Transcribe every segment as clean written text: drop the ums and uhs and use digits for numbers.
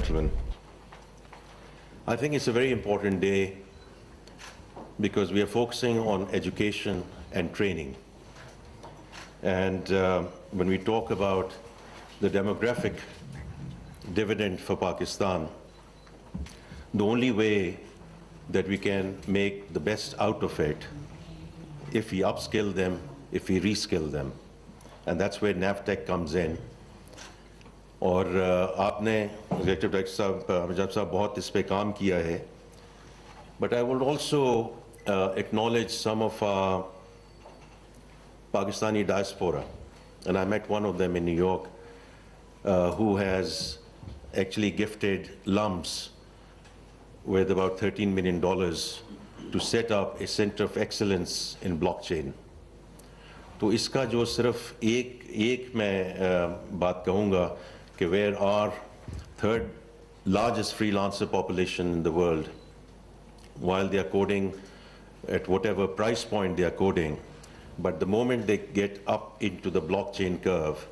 gentlemen. I think it's a very important day because we are focusing on education and training. And when we talk about the demographic dividend for Pakistan, the only way that we can make the best out of it if we upskill them, if we reskill them. And that's where Abbtakk comes in. और आपने executive director साहब अमजद साहब बहुत इस पे काम किया है. But I would also acknowledge some of our Pakistani diaspora, and I met one of them in New York who has actually gifted lumps with about $13 million to set up a center of excellence in blockchain. तो इसका जो सिर्फ एक मैं बात कहूँगा कि where our third largest freelancer population in the world, while they are coding at whatever price point they are coding, but the moment they get up into the blockchain curve,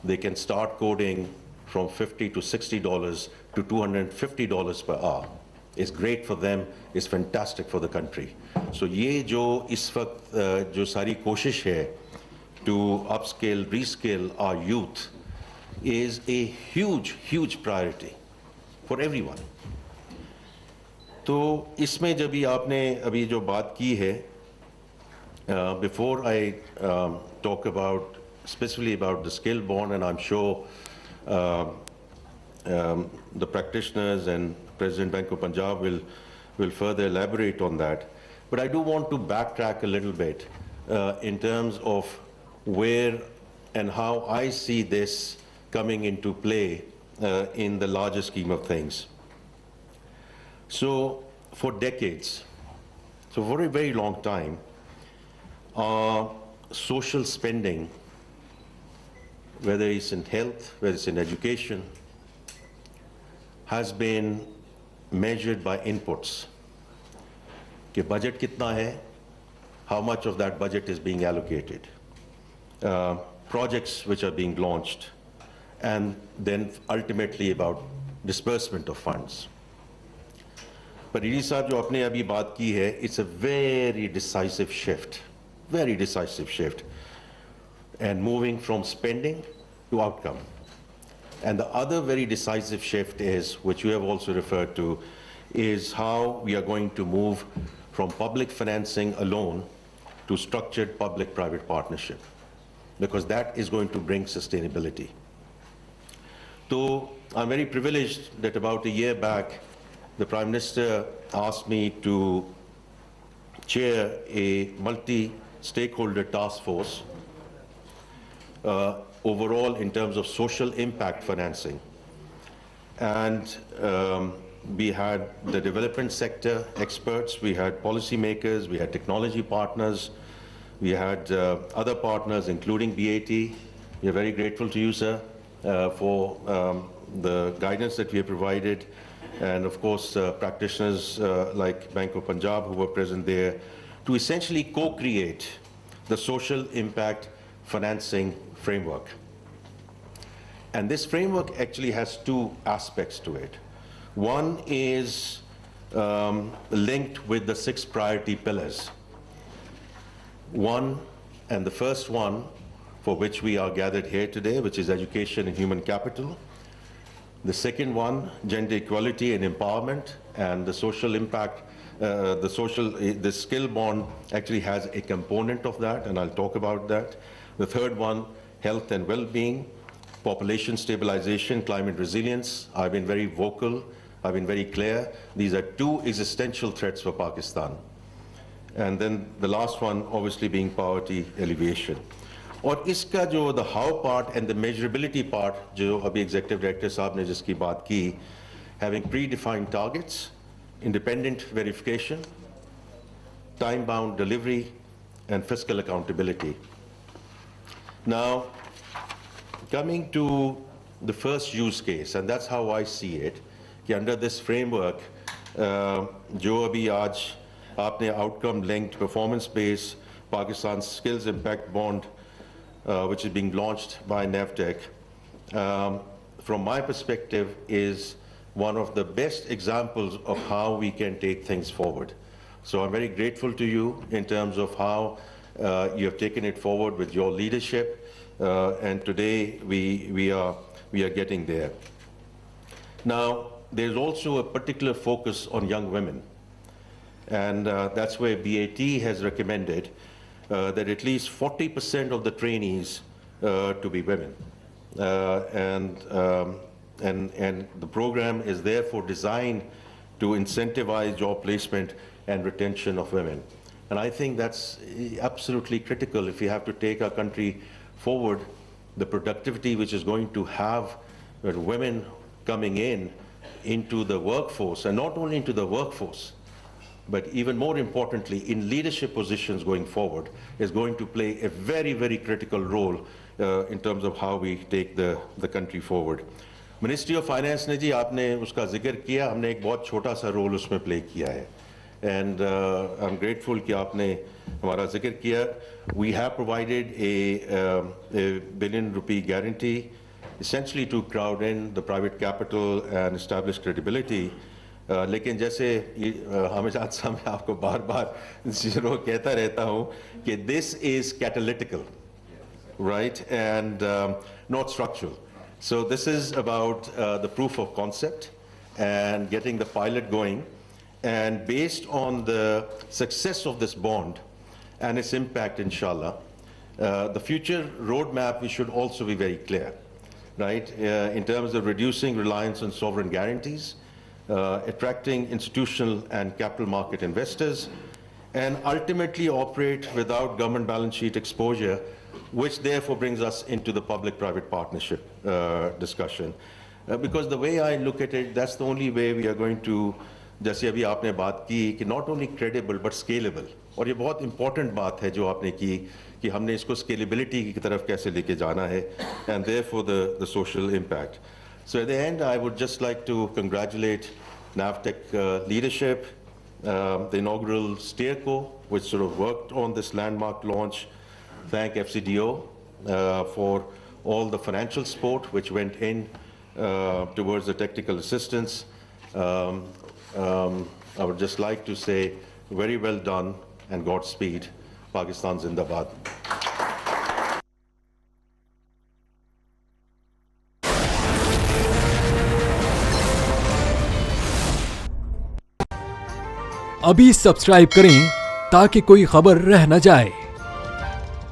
they can start coding from $50 to $60 to $250 per hour. It's great for them, it's fantastic for the country. So ये जो इस वक्त जो सारी कोशिश है to upscale, reskill our youth is a huge priority for everyone. तो इसमें जब भी आपने अभी जो बात की है, before I talk about specifically about the skill born, and I'm sure the practitioners and President Bank of Punjab will further elaborate on that. But I do want to backtrack a little bit in terms of where and how I see this coming into play in the larger scheme of things. So for decades, so for a very long time, our social spending, whether it's in health, whether it's in education, has been measured by inputs. कि budget कितना है, how much of that budget is being allocated, projects which are being launched, and then ultimately about disbursement of funds. But Idi साहब जो आपने अभी बात की है, it's a very decisive shift, and moving from spending to outcome. And the other very decisive shift is, which you have also referred to, is how we are going to move from public financing alone to structured public-private partnership, because that is going to bring sustainability. So I'm very privileged that about a year back, the Prime Minister asked me to chair a multi-stakeholder task force overall in terms of social impact financing. And we had the development sector experts, we had policymakers, we had technology partners, we had other partners including BAT. We are very grateful to you, sir, for the guidance that we have provided, and of course practitioners like Bank of Punjab who were present there to essentially co-create the social impact financing framework. And this framework actually has two aspects to it. One is linked with the 6 priority pillars. One, and the first one for which we are gathered here today, which is education and human capital. The second one, gender equality and empowerment, and the social impact, the skill bond actually has a component of that, and I'll talk about that. The third one, health and well-being, population stabilization, climate resilience. I've been very vocal, I've been very clear. These are 2 existential threats for Pakistan. And then the last one, obviously, being poverty alleviation. और इसका जो the how part and the measurability part, जो अभी executive director साहब ने जिसकी बात की, having predefined targets, independent verification, time-bound delivery, and fiscal accountability. Now, coming to the first use case, and that's how I see it, कि under this framework, जो अभी आज आपने outcome-linked, performance-based Pakistan Skills Impact Bond, which is being launched by Abbtakk, from my perspective, is one of the best examples of how we can take things forward. So I'm very grateful to you in terms of how you have taken it forward with your leadership, and today we are getting there. Now, there's also a particular focus on young women, and that's where BAT has recommended that at least 40% of the trainees to be women. And the program is therefore designed to incentivize job placement and retention of women. And I think that's absolutely critical if we have to take our country forward. The productivity which is going to have women coming into the workforce, and not only into the workforce, but even more importantly, in leadership positions going forward, is going to play a very, very critical role in terms of how we take the country forward. Ministry of Finance ने जी आपने उसका जिक्र किया, हमने एक बहुत छोटा सा रोल उसमें प्ले किया है, and I'm grateful कि आपने हमारा जिक्र किया. We have provided a ₹1 billion guarantee, essentially to crowd in the private capital and establish credibility. लेकिन जैसे हमेशा मैं आपको बार-बार ज़रूर कहता रहता हूँ कि this is catalytical, right, and not structural. So this is about the proof of concept and getting the pilot going, and based on the success of this bond and its impact, inshallah, the future roadmap we should also be very clear, right, in terms of reducing reliance on sovereign guarantees, attracting institutional and capital market investors, and ultimately operate without government balance sheet exposure, which therefore brings us into the public-private partnership discussion. Because the way I look at it, that's the only way we are going to, जैसे अभी आपने बात की कि not only credible but scalable, और ये बहुत important बात है जो आपने की कि हमने इसको scalability की तरफ कैसे लेके जाना है, and therefore the social impact. So at the end, I would just like to congratulate Abbtakk leadership, the inaugural steerco, which sort of worked on this landmark launch. Thank FCDO for all the financial support which went in towards the technical assistance. I would just like to say very well done and Godspeed. Pakistan Zindabad. अभी subscribe करें ताकि कोई खबर रह न जाए।